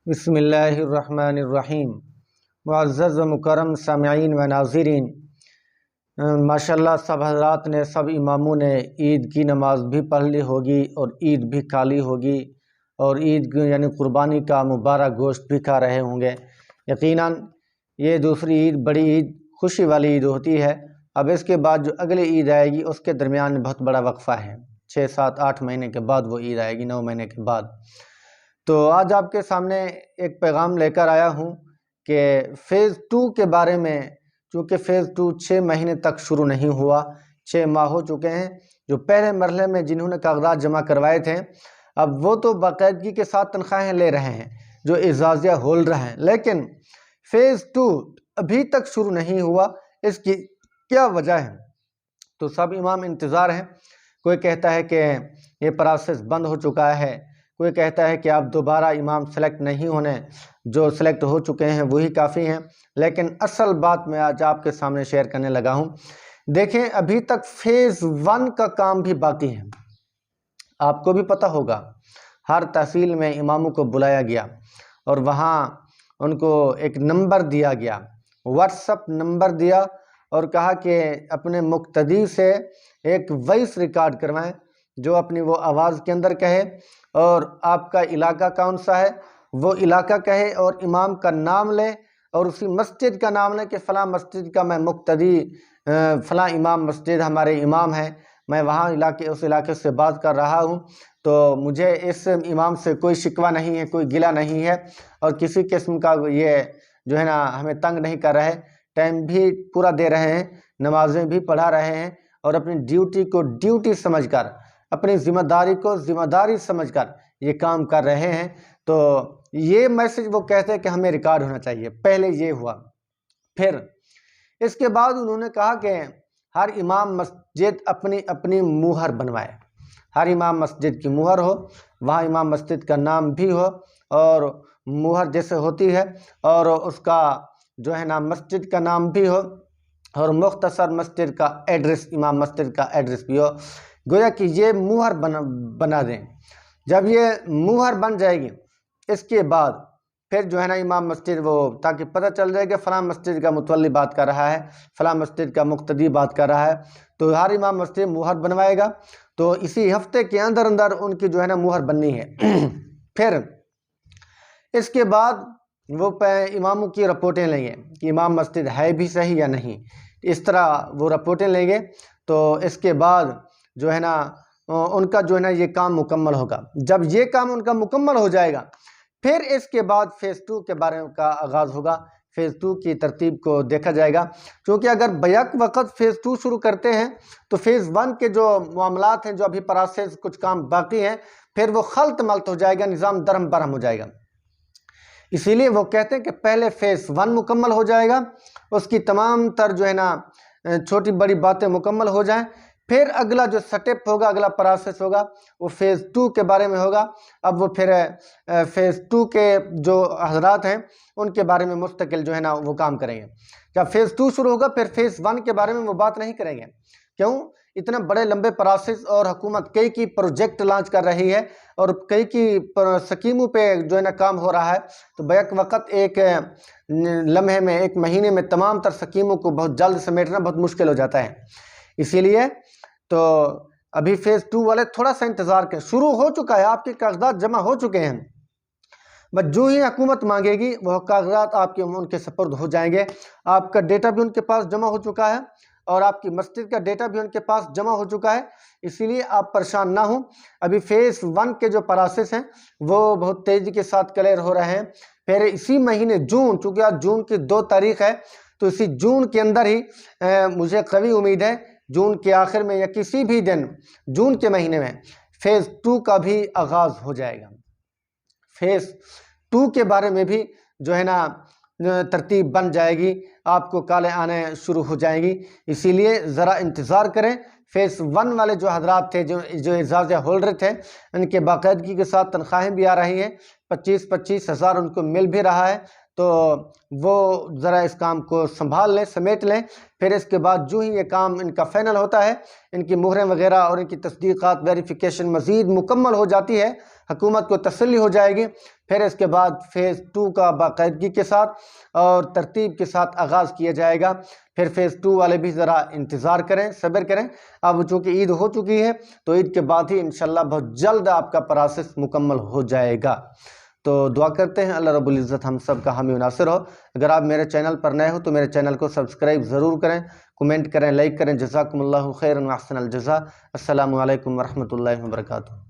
بسم اللہ الرحمن الرحیم۔ معزز و مکرم سامعین و ناظرین، ماشاءاللہ سب حضرات نے، سب اماموں نے عید کی نماز بھی پڑھ لی ہوگی اور عید بھی کھا لی ہوگی، اور عید یعنی قربانی کا مبارک گوشت بھی کھا رہے ہوں گے۔ یقیناً یہ دوسری عید بڑی عید، خوشی والی عید ہوتی ہے۔ اب اس کے بعد جو اگلی عید آئے گی اس کے درمیان بہت بڑا وقفہ ہے، 6 7 8 مہینے کے بعد وہ عید آئے گی، 9 مہینے کے بعد۔ تو آج آپ کے سامنے ایک پیغام لے کر آیا ہوں کہ فیز 2 کے بارے میں، چونکہ فیز 2 6 مہینے تک شروع نہیں ہوا، 6 ماہ ہو چکے ہیں۔ جو پہلے مرحلے میں جنہوں نے کاغذات جمع کروائے تھے، اب وہ تو باقاعدگی کے ساتھ تنخواہیں لے رہے ہیں، جو اعزازیہ ہولڈر ہیں، لیکن فیز 2 ابھی تک شروع نہیں ہوا۔ اس کی کیا وجہ ہے؟ تو سب امام انتظار ہیں۔ کوئی کہتا ہے کہ یہ پروسیس بند ہو چکا ہے، کوئی کہتا ہے کہ آپ دوبارہ امام سلیکٹ نہیں ہونے، جو سلیکٹ ہو چکے ہیں وہی کافی ہیں۔ لیکن اصل بات میں آج آپ کے سامنے شیئر کرنے لگا ہوں۔ دیکھیں، ابھی تک فیز 1 کا کام بھی باقی ہے۔ آپ کو بھی پتہ ہوگا، ہر تحصیل میں اماموں کو بلایا گیا اور وہاں ان کو ایک نمبر دیا گیا، واٹس اپ نمبر دیا، اور کہا کہ اپنے مقتدی سے ایک وائس ریکارڈ کروائیں جو اپنی وہ آواز کے اندر کہے، اور آپ کا علاقہ کون سا ہے وہ علاقہ کہے، اور امام کا نام لے اور اسی مسجد کا نام لے کہ فلاں مسجد کا میں مقتدی، فلاں امام مسجد ہمارے امام ہیں، میں وہاں اس علاقے سے بات کر رہا ہوں، تو مجھے اس امام سے کوئی شکوہ نہیں ہے، کوئی گلہ نہیں ہے، اور کسی قسم کا یہ جو ہے نا ہمیں تنگ نہیں کر رہے، ٹائم بھی پورا دے رہے ہیں، نمازیں بھی پڑھا رہے ہیں، اور اپنی ڈیوٹی کو ڈیوٹی سمجھ کر، اپنی ذمہ داری کو ذمہ داری سمجھ کر یہ کام کر رہے ہیں۔ تو یہ میسج وہ کہتے ہیں کہ ہمیں ریکارڈ ہونا چاہیے۔ پہلے یہ ہوا، پھر اس کے بعد انہوں نے کہا کہ ہر امام مسجد اپنی اپنی مہر بنوائے، ہر امام مسجد کی مہر ہو، وہاں امام مسجد کا نام بھی ہو، اور مہر جیسے ہوتی ہے، اور اس کا جو ہے نا مسجد کا نام بھی ہو، اور مختصر مسجد کا ایڈریس، امام مسجد کا ایڈریس بھی ہو، گویا کہ یہ مہر بنا دیں۔ جب یہ مہر بن جائے گی، اس کے بعد پھر جو ہے نا امام مسجد وہ، تاکہ پتہ چل جائے کہ فلاں مسجد کا متولی بات کر رہا ہے، فلاں مسجد کا مقتدی بات کر رہا ہے، تو ہر امام مسجد مہر بنوائے گا۔ تو اسی ہفتے کے اندر ان کی جو ہے نا مہر بننی ہے۔ پھر اس کے بعد وہ اماموں کی رپورٹیں لیں گے کہ امام مسجد ہے بھی صحیح یا نہیں، اس طرح وہ رپورٹیں لیں گے۔ تو اس کے بعد جو ہے نا ان کا جو ہے نا یہ کام مکمل ہوگا۔ جب یہ کام ان کا مکمل ہو جائے گا، پھر اس کے بعد فیز 2 کے بارے کا آغاز ہوگا۔ فیز 2 کی ترتیب کو دیکھا جائے گا، کیونکہ اگر بیک وقت فیز 2 شروع کرتے ہیں تو فیز 1 کے جو معاملات ہیں، جو ابھی پروسیس کچھ کام باقی ہیں، پھر وہ خلط ملط ہو جائے گا، نظام درم برہم ہو جائے گا۔ اسی لیے وہ کہتے ہیں کہ پہلے فیز 1 مکمل ہو جائے گا، اس کی تمام تر جو ہے نا چھوٹی بڑی باتیں مکمل ہو جائیں، پھر اگلا جو سٹیپ ہوگا، اگلا پروسیس ہوگا، وہ فیز 2 کے بارے میں ہوگا۔ اب وہ پھر فیز 2 کے جو حضرات ہیں ان کے بارے میں مستقل جو ہے نا وہ کام کریں گے۔ جب فیز 2 شروع ہوگا، پھر فیز 1 کے بارے میں وہ بات نہیں کریں گے۔ کیوں؟ اتنے بڑے لمبے پروسیس، اور حکومت کئی کی پروجیکٹ لانچ کر رہی ہے، اور کئی کی سکیموں پہ جو ہے نا کام ہو رہا ہے، تو بیک وقت ایک لمحے میں، ایک مہینے میں تمام تر سکیموں کو بہت جلد سمیٹنا بہت مشکل ہو جاتا ہے۔ اسی لیے تو ابھی فیز 2 والے تھوڑا سا انتظار کریں۔ شروع ہو چکا ہے، آپ کے کاغذات جمع ہو چکے ہیں، بس جو ہی حکومت مانگے گی وہ کاغذات آپ کے ان کے سپرد ہو جائیں گے۔ آپ کا ڈیٹا بھی ان کے پاس جمع ہو چکا ہے، اور آپ کی مسجد کا ڈیٹا بھی ان کے پاس جمع ہو چکا ہے۔ اسی لیے آپ پریشان نہ ہوں۔ ابھی فیز 1 کے جو پروسیس ہیں وہ بہت تیزی کے ساتھ کلیئر ہو رہے ہیں۔ پھر اسی مہینے جون، چونکہ آج جون کی 2 تاریخ ہے، تو اسی جون کے اندر ہی مجھے قوی امید ہے، جون کے آخر میں یا کسی بھی دن جون کے مہینے میں فیز 2 کا بھی آغاز ہو جائے گا۔ فیز 2 کے بارے میں بھی جو ہے نا ترتیب بن جائے گی، آپ کو کالیں آنے شروع ہو جائیں گی۔ اسی لیے ذرا انتظار کریں۔ فیز 1 والے جو حضرات تھے، جو اعزازیہ ہولڈر تھے، ان کے باقاعدگی کے ساتھ تنخواہیں بھی آ رہی ہیں، 25-25 ہزار ان کو مل بھی رہا ہے، تو وہ ذرا اس کام کو سنبھال لیں، سمیٹ لیں۔ پھر اس کے بعد جو ہی یہ کام ان کا فائنل ہوتا ہے، ان کی مہریں وغیرہ اور ان کی تصدیقات، ویریفیکیشن مزید مکمل ہو جاتی ہے، حکومت کو تسلی ہو جائے گی، پھر اس کے بعد فیز 2 کا باقاعدگی کے ساتھ اور ترتیب کے ساتھ آغاز کیا جائے گا۔ پھر فیز 2 والے بھی ذرا انتظار کریں، صبر کریں۔ اب چونکہ عید ہو چکی ہے تو عید کے بعد ہی انشاءاللہ بہت جلد آپ کا پروسیس مکمل ہو جائے گا۔ تو دعا کرتے ہیں اللہ رب العزت ہم سب کا حامی و ناصر ہو۔ اگر آپ میرے چینل پر نئے ہو تو میرے چینل کو سبسکرائب ضرور کریں، کمنٹ کریں، لائک کریں۔ جزاکم اللہ خیرا و احسن الجزاء۔ السلام علیکم ورحمۃ اللہ وبرکاتہ۔